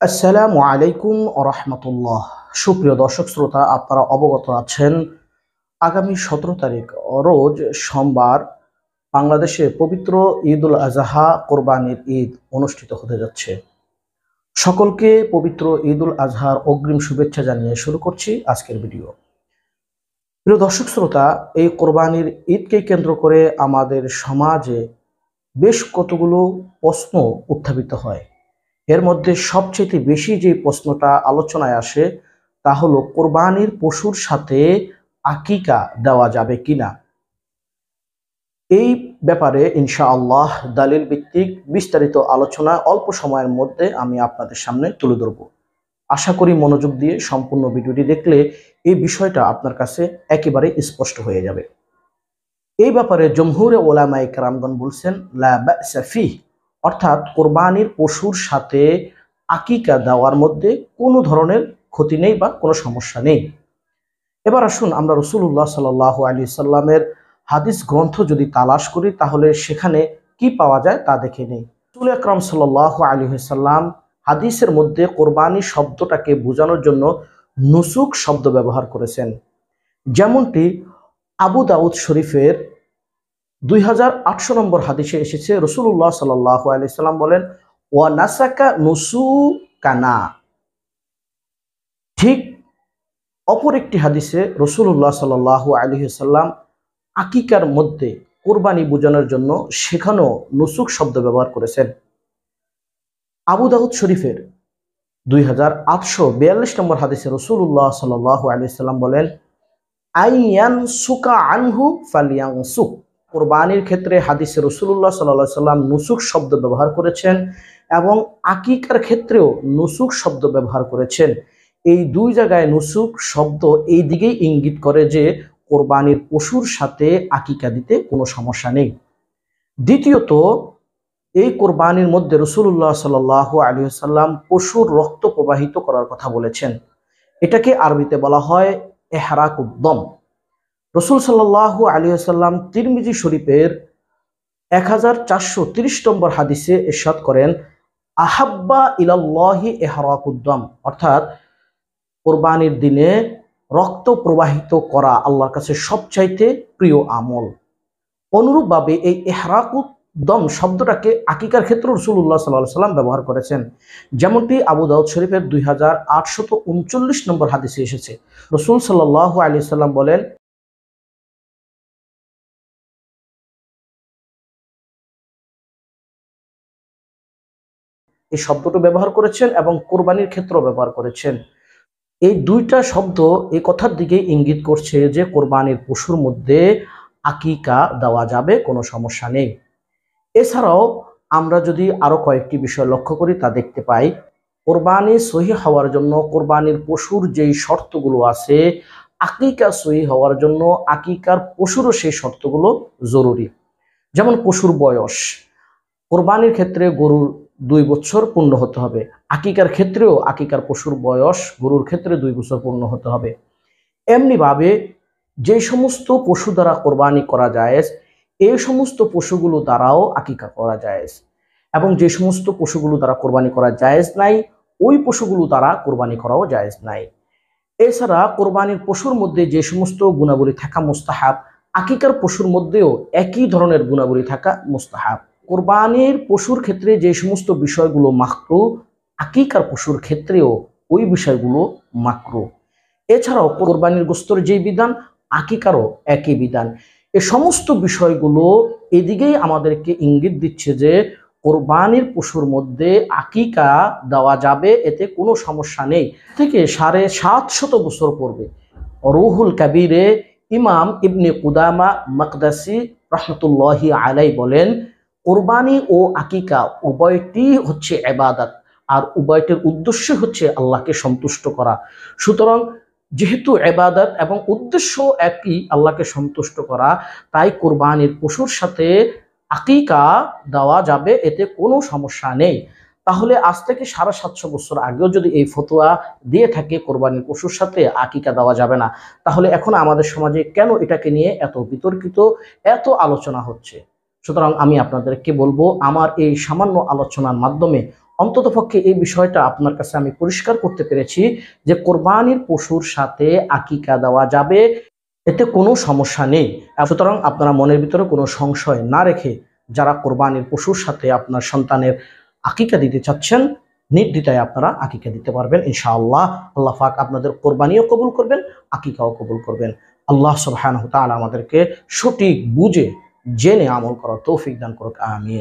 আসসালামু আলাইকুম রাহমাতুল্লাহ। সুপ্রিয় দর্শক শ্রোতা, আপনারা অবগত আছেন আগামী 17 তারিখ রোজ সোমবার বাংলাদেশে পবিত্র ঈদুল আজহা কোরবানির ঈদ অনুষ্ঠিত হতে যাচ্ছে। সকলকে পবিত্র ঈদুল আজহার অগ্রিম শুভেচ্ছা জানিয়ে শুরু করছি আজকের ভিডিও। প্রিয় দর্শক শ্রোতা, এই কোরবানির ঈদকে কেন্দ্র করে আমাদের সমাজে বেশ কতগুলো প্রশ্ন উত্থাপিত হয়। এর মধ্যে সবচেয়ে বেশি যে প্রশ্নটা আলোচনায় আসে তা হলো কোরবানির পশুর সাথে আকিকা দেওয়া যাবে কিনা। এই ব্যাপারে ইনশাআল্লাহ দালিল ভিত্তিক বিস্তারিত আলোচনা অল্প সময়ের মধ্যে আমি আপনাদের সামনে তুলে ধরব। আশা করি মনোযোগ দিয়ে সম্পূর্ণ ভিডিওটি দেখলে এই বিষয়টা আপনার কাছে একেবারে স্পষ্ট হয়ে যাবে। এই ব্যাপারে জমহুরে ওলামায়ে কেরামগণ বলছেন লা বা'সা ফিহ, অর্থাৎ কোরবানির পশুর সাথে আকিকা দেওয়ার মধ্যে কোনো ধরনের ক্ষতি নেই বা কোনো সমস্যা নেই। এবার আসুন আমরা রাসূলুল্লাহ সাল্লাল্লাহু আলাইহি সাল্লামের হাদিস গ্রন্থ যদি তালাশ করি তাহলে সেখানে কি পাওয়া যায় তা দেখে নেই। রাসূল আকরাম সাল্লাল্লাহু আলাইহি সাল্লাম হাদিসের মধ্যে কোরবানি শব্দটাকে বোঝানোর জন্য নুসুক শব্দ ব্যবহার করেছেন। যেমনটি আবু দাউদ শরীফের 2800 নম্বর হাদিসে এসেছে, রাসূলুল্লাহ সাল্লাল্লাহু আলাইহি সাল্লাম বলেন ওয়া নাসাকা নুসুকানা। ঠিক অপর একটি হাদিসে রাসূলুল্লাহ সাল্লাল্লাহু আলাইহি সাল্লাম আকিকার মধ্যে কোরবানি বোঝানোর জন্য সেখানেও নুসুক শব্দ ব্যবহার করেছেন। আবু দাউদ শরীফের 2842 নম্বর হাদিসে রাসূলুল্লাহ সাল্লাল্লাহু আলাইহি সাল্লাম বলেন আইয়ান সুকা আনহু ফালিয়ানসুক। কোরবানির ক্ষেত্রে হাদিসে রাসূলুল্লাহ সাল্লাল্লাহু আলাইহি সাল্লাম নুসুক শব্দ ব্যবহার করেছেন এবং আকিকার ক্ষেত্রেও নুসুক শব্দ ব্যবহার করেছেন। এই দুই জায়গায় নুসুক শব্দ এই দিকেই ইঙ্গিত করে যে কোরবানির পশুর সাথে আকিকা দিতে কোনো সমস্যা নেই। দ্বিতীয়ত, এই কোরবানির মধ্যে রাসূলুল্লাহ সাল্লাল্লাহু আলাইহি সাল্লাম পশুর রক্ত প্রবাহিত করার কথা বলেছেন। এটাকে আরবিতে বলা হয় ইহরাকুদ্দম। রাসূল সাল্লাল্লাহু আলাইহি সাল্লাম তিরমিজি শরীফের 1430 নম্বর হাদিসে ইরশাদ করেন আহাব্বা ইলাল্লাহি ইহরাকুদ্দম, অর্থাৎ কোরবানির দিনে রক্ত প্রবাহিত করা আল্লাহর কাছে সবচাইতে প্রিয় আমল। অনুরূপভাবে এই ইহরাকুদ্দম শব্দটাকে আকিকার ক্ষেত্রে রাসূলুল্লাহ সাল্লাল্লাহু আলাইহি সাল্লাম ব্যবহার করেছেন। যেমনটি আবু দাউদ শরীফের 2839 নম্বর হাদিসে এসেছে, রাসূল সাল্লাল্লাহু আলাইহি সাল্লাম বলেন এই শব্দটা ব্যবহার করেছেন এবং কোরবানির ক্ষেত্রেও ব্যবহার করেছেন। এই দুইটা শব্দ এই কথার দিকে ইঙ্গিত করছে যে কোরবানির পশুর মধ্যে আকিকা দেওয়া যাবে, কোনো সমস্যা নেই। এছাড়াও আমরা যদি আরো কয়েকটি বিষয় লক্ষ্য করি তা দেখতে পাই কোরবানি সহিহ হওয়ার জন্য কোরবানির পশুর যেই শর্তগুলো আছে, আকিকা সহিহ হওয়ার জন্য আকিকার পশুরও সেই শর্তগুলো জরুরি। যেমন পশুর বয়স, কোরবানির ক্ষেত্রে গরুর 2 বছর পূর্ণ হতে হবে, আকিকার ক্ষেত্রেও আকিকার পশুর বয়স গরুর ক্ষেত্রে 2 বছর পূর্ণ হতে হবে। এমনিভাবে যে সমস্ত পশু দ্বারা কোরবানি করা জায়েজ এই সমস্ত পশুগুলো দ্বারাও আকিকা করা জায়েজ, এবং যে সমস্ত পশুগুলো দ্বারা কোরবানি করা জায়েজ নাই ওই পশুগুলো দ্বারা কোরবানি করাও জায়েজ নাই। এছাড়া কোরবানির পশুর মধ্যে যে সমস্ত গুণাবলী থাকা মুস্তাহাব, আকিকার পশুর মধ্যেও একই ধরনের গুণাবলী থাকা মুস্তাহাব। কোরবানির পশুর ক্ষেত্রে যে সমস্ত বিষয়গুলো মাকরুহ, আকিকার পশুর ক্ষেত্রেও ওই বিষয়গুলো মাকরুহ। এছাড়াও কোরবানির গোশতের যে বিধান, আকিকারও একই বিধান। এই সমস্ত বিষয়গুলো এদিকেই আমাদেরকে ইঙ্গিত দিচ্ছে যে কোরবানির পশুর মধ্যে আকিকা দেওয়া যাবে, এতে কোনো সমস্যা নেই। থেকে 750 বছর পূর্বে রুহুল কাবিরে ইমাম ইবনে কুদামা মাকদাসি রাহমাতুল্লাহি আলাইহি বলেন কোরবানি ও আকিকা উভয়টি হচ্ছে ইবাদত, আর উভয়টির উদ্দেশ্য হচ্ছে আল্লাহকে সন্তুষ্ট করা। সুতরাং যেহেতু ইবাদত এবং উদ্দেশ্য একই, আল্লাহকে সন্তুষ্ট করা, তাই কোরবানির পশুর সাথে আকিকা দেওয়া যাবে, এতে কোনো সমস্যা নেই। তাহলে আজ থেকে 750 বছর আগেও যদি এই ফতোয়া দিয়ে থাকে কোরবানির পশুর সাথে আকিকা দেওয়া যাবে না, তাহলে এখন আমাদের সমাজে কেন এটাকে নিয়ে এত বিতর্কিত, এত আলোচনা হচ্ছে? সুতরাং আমি আপনাদেরকে বলবো আমার এই সামান্য আলোচনার মাধ্যমে অন্ততপক্ষে এই বিষয়টা আপনার কাছে আমি পরিষ্কার করতে পেরেছি যে কোরবানির পশুর সাথে আকিকা দেওয়া যাবে, এতে কোনো সমস্যা নেই। সুতরাং আপনারা মনের ভিতরে কোনো সংশয় না রেখে যারা কোরবানির পশুর সাথে আপনার সন্তানের আকিকা দিতে চাচ্ছেন, নির্দ্বিধায় আপনারা আকিকা দিতে পারবেন ইনশাআল্লাহ। আল্লাহ পাক আপনাদের কোরবানিও কবুল করবেন, আকিকাও কবুল করবেন। আল্লাহ সুবহানাহু ওয়া তাআলা আমাদেরকে সঠিক বুঝে জেনে আমল করার তৌফিক দান করুক, আমিন।